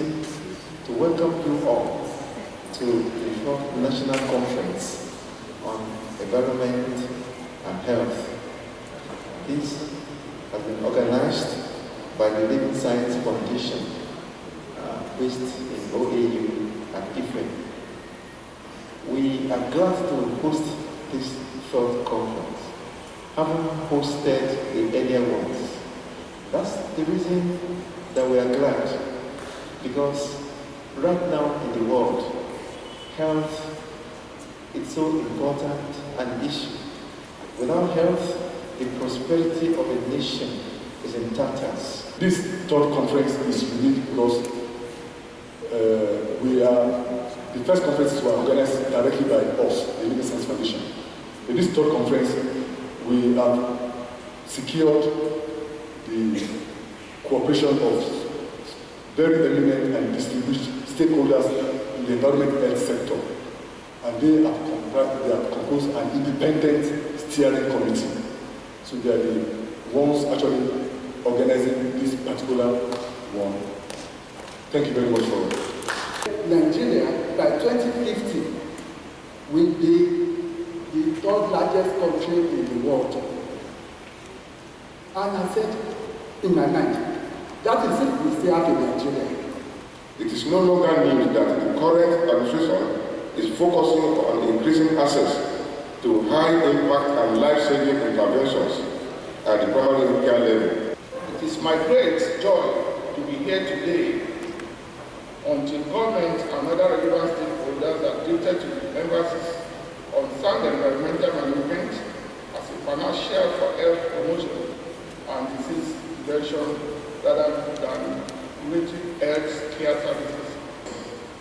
opportunity to welcome you all to the 4th National Conference on Environment and Health. This has been organized by the Living Science Foundation based in OAU at IFE. We are glad to host this 4th conference, having hosted the earlier ones. That's the reason that we are glad, because right now in the world, health is so important an issue. Without health, the prosperity of a nation is in tatters. This 3rd conference is unique because the first conferences were organized directly by us, the Living Science Foundation. In this 3rd conference, we have secured the cooperation of very eminent and distinguished stakeholders in the environment health sector. And they have composed an independent steering committee. So they are the ones actually organizing this particular one. Thank you very much for it. Nigeria, by 2050, will be the 3rd largest country in the world. And I said in my mind, that is if we stay out in Nigeria. It is no longer news that the current administration is focusing on increasing access to high-impact and life-saving interventions at the primary care level. It is my great joy to be here today until government and other relevant stakeholders are directed to the emphasis on sound environmental management as a financial for health promotion and disease prevention rather than curative health care services.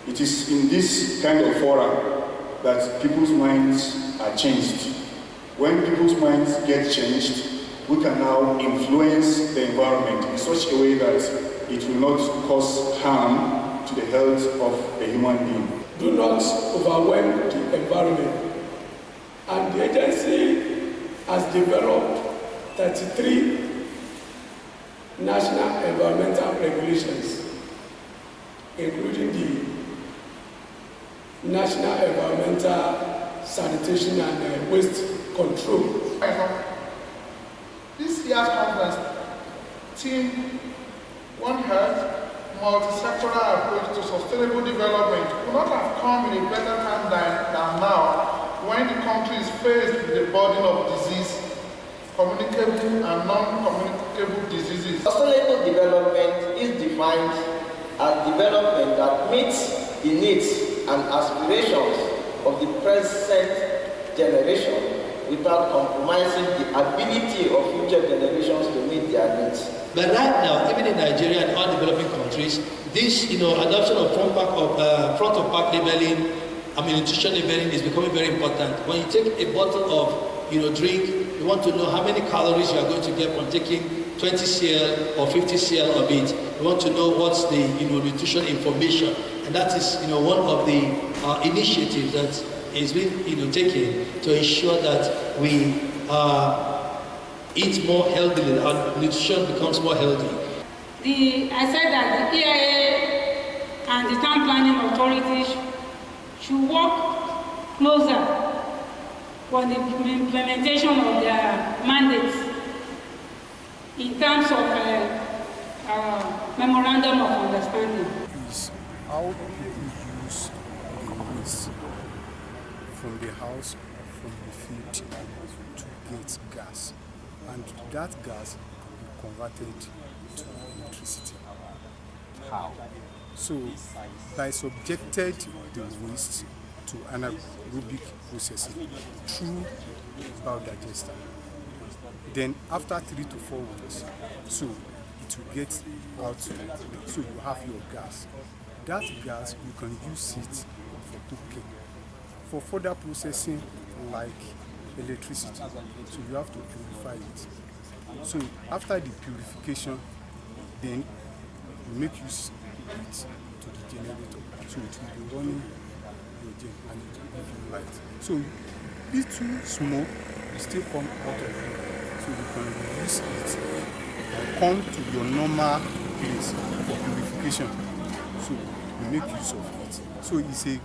It is in this kind of forum that people's minds are changed. When people's minds get changed, we can now influence the environment in such a way that it will not cause harm to the health of a human being. Do not overwhelm the environment. And the agency has developed 33 national environmental regulations, including the National Environmental Sanitation and Waste Control. This year's conference theme, One Health, multi-sectoral approach to sustainable development could not have come in a better time than now, when the country is faced with the burden of disease, communicable and non-communicable diseases. Sustainable development is defined as development that meets the needs and aspirations of the present generation without compromising the ability of future generations to meet their needs. But right now, even in Nigeria and all developing countries, this adoption of front of pack labeling, nutrition labeling is becoming very important. When you take a bottle of drink, you want to know how many calories you are going to get from taking 20 cl or 50 cl of it. You want to know what's the nutrition information, and that is one of the initiatives that is being taken to ensure that we eat more healthily and nutrition becomes more healthy. I said that the EIA and the town planning authorities should work closer for the implementation of their mandates in terms of memorandum of understanding. Is how people use the waste from the house or from the field to get gas, and that gas can be converted to electricity. How? So, by subjected the waste to anaerobic processing through biodigester, then after 3 to 4 weeks, so it will get out, so you have your gas. That gas, you can use it for cooking, for further processing like electricity, so you have to purify it. So after the purification, then you make use of it to the generator, so it will be running your gen and it will give you light. So little smoke will still come out of it, so you can use it and come to your normal place for purification. So we make use of it. So it's a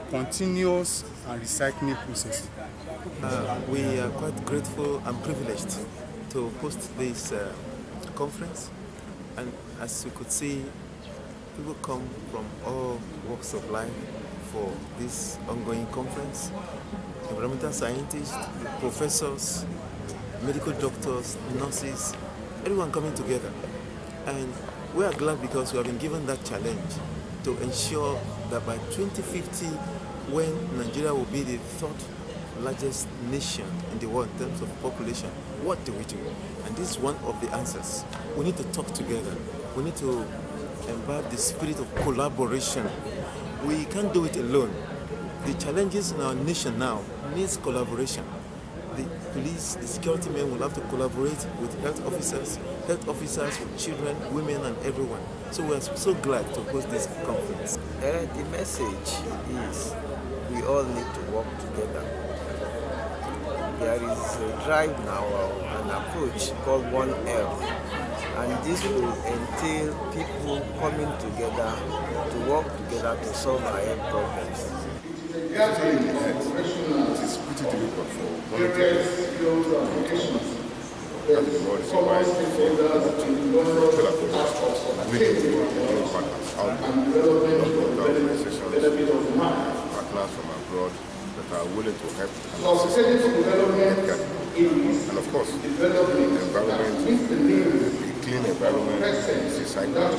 continuous and recycling process. We are quite grateful and privileged to host this conference, and as you could see, people come from all walks of life for this ongoing conference. Environmental scientists, professors, medical doctors, nurses, everyone coming together. And we are glad because we have been given that challenge to ensure that by 2050, when Nigeria will be the third largest nation in the world in terms of population, what do we do? And this is one of the answers. We need to talk together. We need to imbibe the spirit of collaboration. We can't do it alone. The challenges in our nation now needs collaboration. The police, the security men will have to collaborate with health officers with children, women, and everyone. So we are so glad to host this conference. The message is we all need to work together. There is a drive now, an approach called One Health, and this will entail people coming together to work together to solve our health problems. Especially in the health, it is pretty difficult for volunteers and the world to survive partners out there, organizations, partners from abroad that are willing to help and of course, the environment, a clean environment is essential.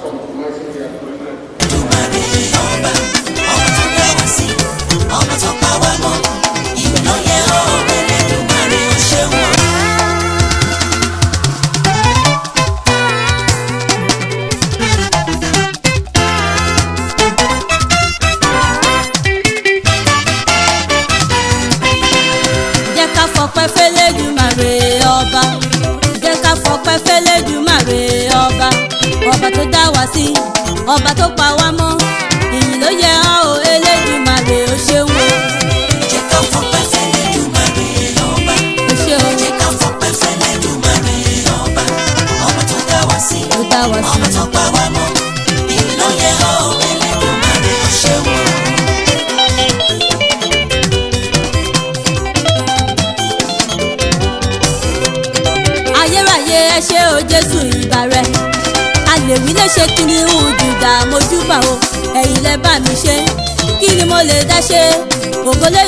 Ọba tó pa wá mọ́, ìyìn ló yẹ ọ́ o, Elédùmarè ó ṣeun o. Jẹ́ ká fọpẹ́ f'Ẹlẹ́dùmarè ọba. Ó ṣé o. Jẹ́ ká fọpẹ́ f'Ẹlẹ́dùmarè ọba. Ọba tó dá wá sí, ọba tó pa wá mọ́, ìyìn ló yẹ ọ́ o, Elédùmarè ó ṣeun o. Ayérayé ẹ ṣé o Jésù ìbà rẹ. Àlèwí lè ṣe kí ni Júdà mojúbà o, ẹ̀yin lẹ bá mi ṣe, kí ni mo lè dá ṣe, ògo lè